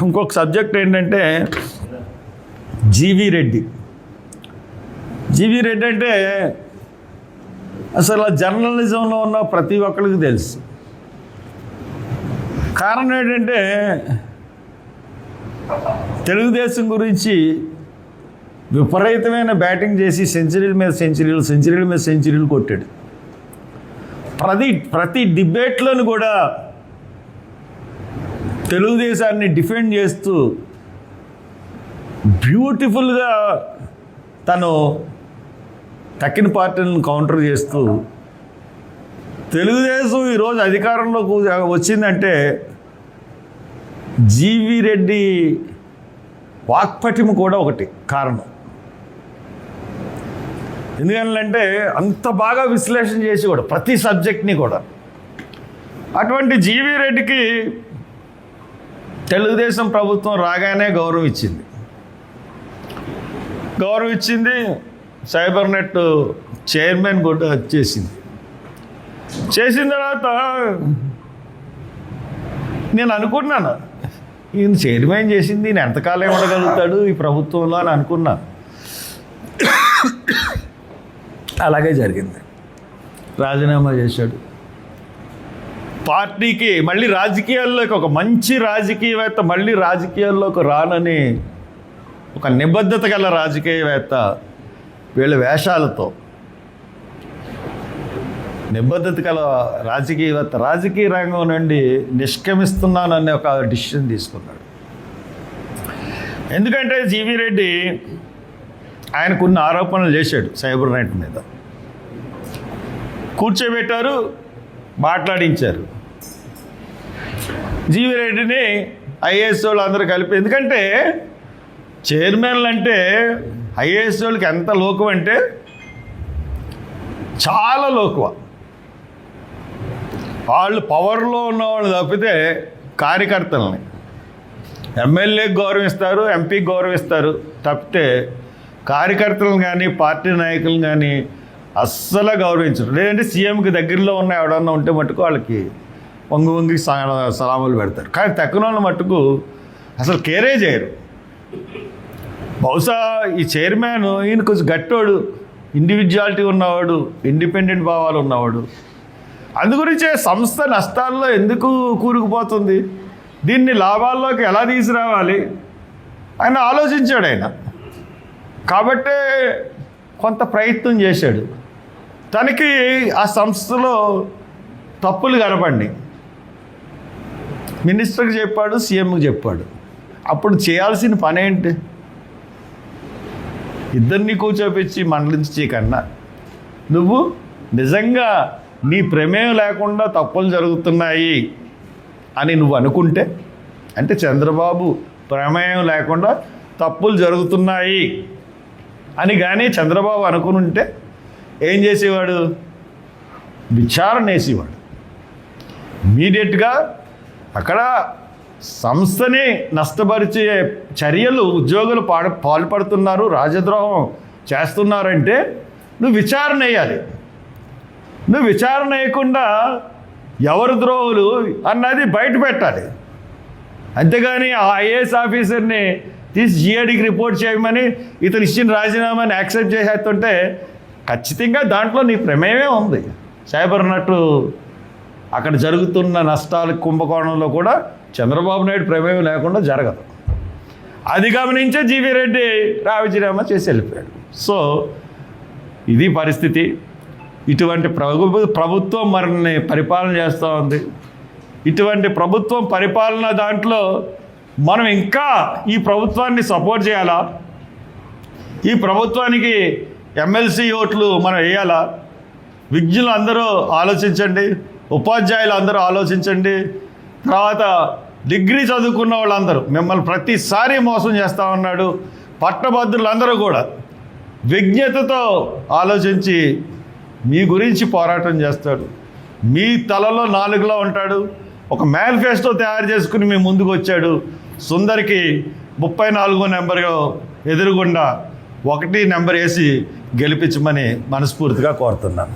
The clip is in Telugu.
ఇంకొక సబ్జెక్ట్ ఏంటంటే జీవీ రెడ్డి అంటే అసలు జర్నలిజంలో ఉన్న ప్రతి ఒక్కరికి తెలుసు. కారణం ఏంటంటే తెలుగుదేశం గురించి విపరీతమైన బ్యాటింగ్ చేసి సెంచరీల మీద సెంచరీలు కొట్టాడు. ప్రతి డిబేట్లను కూడా తెలుగుదేశాన్ని డిఫెండ్ చేస్తూ బ్యూటిఫుల్గా తను తక్కిన పార్టీలను కౌంటర్ చేస్తూ తెలుగుదేశం ఈరోజు అధికారంలోకి వచ్చిందంటే జీవీ రెడ్డి వాక్పటిమ కూడా ఒకటి కారణం. ఎందుకంటే అంత బాగా విశ్లేషణ చేసి కూడా ప్రతి సబ్జెక్ట్ని కూడా అటువంటి జీవీ రెడ్డికి తెలుగుదేశం ప్రభుత్వం రాగానే గౌరవం ఇచ్చింది. సైబర్ నెట్ చైర్మన్ కూడా చేసిన తర్వాత నేను అనుకున్నాను ఈయన చైర్మన్ చేసింది ఈయన ఎంతకాలం ఉండగలుగుతాడు ఈ ప్రభుత్వంలో అని అనుకున్నాను. అలాగే జరిగింది. రాజీనామా చేశాడు. పార్టీకి మళ్ళీ రాజకీయాల్లోకి ఒక మంచి రాజకీయవేత్త మళ్ళీ రాజకీయాల్లోకి రానని ఒక నిబద్ధత గల రాజకీయవేత్త వీళ్ళ వేషాలతో నిబద్ధత గల రాజకీయవేత్త రాజకీయ రంగం నుండి నిష్క్రమిస్తున్నాననే ఒక డిసిషన్ తీసుకున్నాడు. ఎందుకంటే జీవీ రెడ్డి ఆయనకున్న ఆరోపణలు చేశాడు. సైబర్ నెట్ మీద కూర్చోబెట్టారు, మాట్లాడించారు. జీవీ రెడ్డిని ఐఏఎస్ వాళ్ళు అందరూ కలిపి, ఎందుకంటే చైర్మన్లు అంటే ఐఏఎస్ వాళ్ళకి ఎంత లోకువ అంటే చాలా లోకువ. వాళ్ళు పవర్లో ఉన్నవాళ్ళు తప్పితే కార్యకర్తలని ఎమ్మెల్యేకి గౌరవిస్తారు, ఎంపీకి గౌరవిస్తారు తప్పితే కార్యకర్తలను కానీ పార్టీ నాయకులను కానీ అస్సలు గౌరవించరు. లేదంటే సీఎంకి దగ్గరలో ఉన్న ఎవడన్నా ఉంటే మట్టుకు వాళ్ళకి వంగి సలాములు పెడతారు. కానీ తక్కువ వాళ్ళ మట్టుకు అసలు కేరే చేయరు. బహుశా ఈ చైర్మన్ ఈయన కొంచెం గట్టోడు, ఇండివిజువాలిటీ ఉన్నవాడు, ఇండిపెండెంట్ భావాలు ఉన్నవాడు. అందుగురించే సంస్థ నష్టాల్లో ఎందుకు కూరుకుపోతుంది, దీన్ని లాభాల్లోకి ఎలా తీసుకురావాలి ఆయన ఆలోచించాడు. ఆయన కాబట్టే కొంత ప్రయత్నం చేశాడు. తనకి ఆ సంస్థలో తప్పులు కనపడి మినిస్టర్కి చెప్పాడు, సీఎంకి చెప్పాడు. అప్పుడు చేయాల్సిన పని ఏంటి? ఇద్దరిని కూర్చోపెచ్చి మండలించే కన్నా నువ్వు నిజంగా నీ ప్రమేయం లేకుండా తప్పులు జరుగుతున్నాయి అని నువ్వు అనుకుంటే, అంటే చంద్రబాబు ప్రమేయం లేకుండా తప్పులు జరుగుతున్నాయి అని కానీ చంద్రబాబు అనుకుని ఉంటే ఏం చేసేవాడు? విచారణ వేసేవాడు. ఇమీడియట్గా అక్కడ సంస్థని నష్టపరిచే చర్యలు ఉద్యోగులు పాల్పడుతున్నారు, రాజద్రోహం చేస్తున్నారంటే నువ్వు విచారణ వేయాలి. నువ్వు విచారణ వేయకుండా ఎవరు ద్రోహులు అన్నది బయట పెట్టాలి. అంతేగాని ఆ ఐఏఎస్ ఆఫీసర్ని తీసి జిఐడికి రిపోర్ట్ చేయమని ఇతను ఇచ్చిన రాజీనామాని యాక్సెప్ట్ చేసేస్తుంటే ఖచ్చితంగా దాంట్లో నీ ప్రమేయమే ఉంది. సైబర్ నెట్ అక్కడ జరుగుతున్న నష్టాల కుంభకోణంలో కూడా చంద్రబాబు నాయుడు ప్రమేయం లేకుండా జరగదు. అది గమనించే జీవీ రెడ్డి రాజీనామా చేసి వెళ్ళిపోయాడు. సో ఇది పరిస్థితి. ఇటువంటి ప్రభుత్వం మరిన్ని పరిపాలన చేస్తూ ఉంది. ఇటువంటి ప్రభుత్వం పరిపాలన దాంట్లో మనం ఇంకా ఈ ప్రభుత్వాన్ని సపోర్ట్ చేయాలా? ఈ ప్రభుత్వానికి ఎమ్మెల్సీ ఓట్లు మనం వేయాలా? విజ్ఞులు అందరూ ఆలోచించండి, ఉపాధ్యాయులు అందరూ ఆలోచించండి. తర్వాత డిగ్రీ చదువుకున్న వాళ్ళందరూ మిమ్మల్ని ప్రతిసారి మోసం చేస్తూ ఉన్నాడు. పట్టభద్రులందరూ కూడా విజ్ఞతతో ఆలోచించి మీ గురించి పోరాటం చేస్తాడు. మీ తలలో నాలుగులో ఉంటాడు. ఒక మేనిఫెస్టో తయారు చేసుకుని మీ ముందుకు వచ్చాడు. సుందరికి 34 నెంబర్గా ఎదురుగుండా 1 నెంబర్ వేసి గెలిపించమని మనస్ఫూర్తిగా కోరుతున్నాను.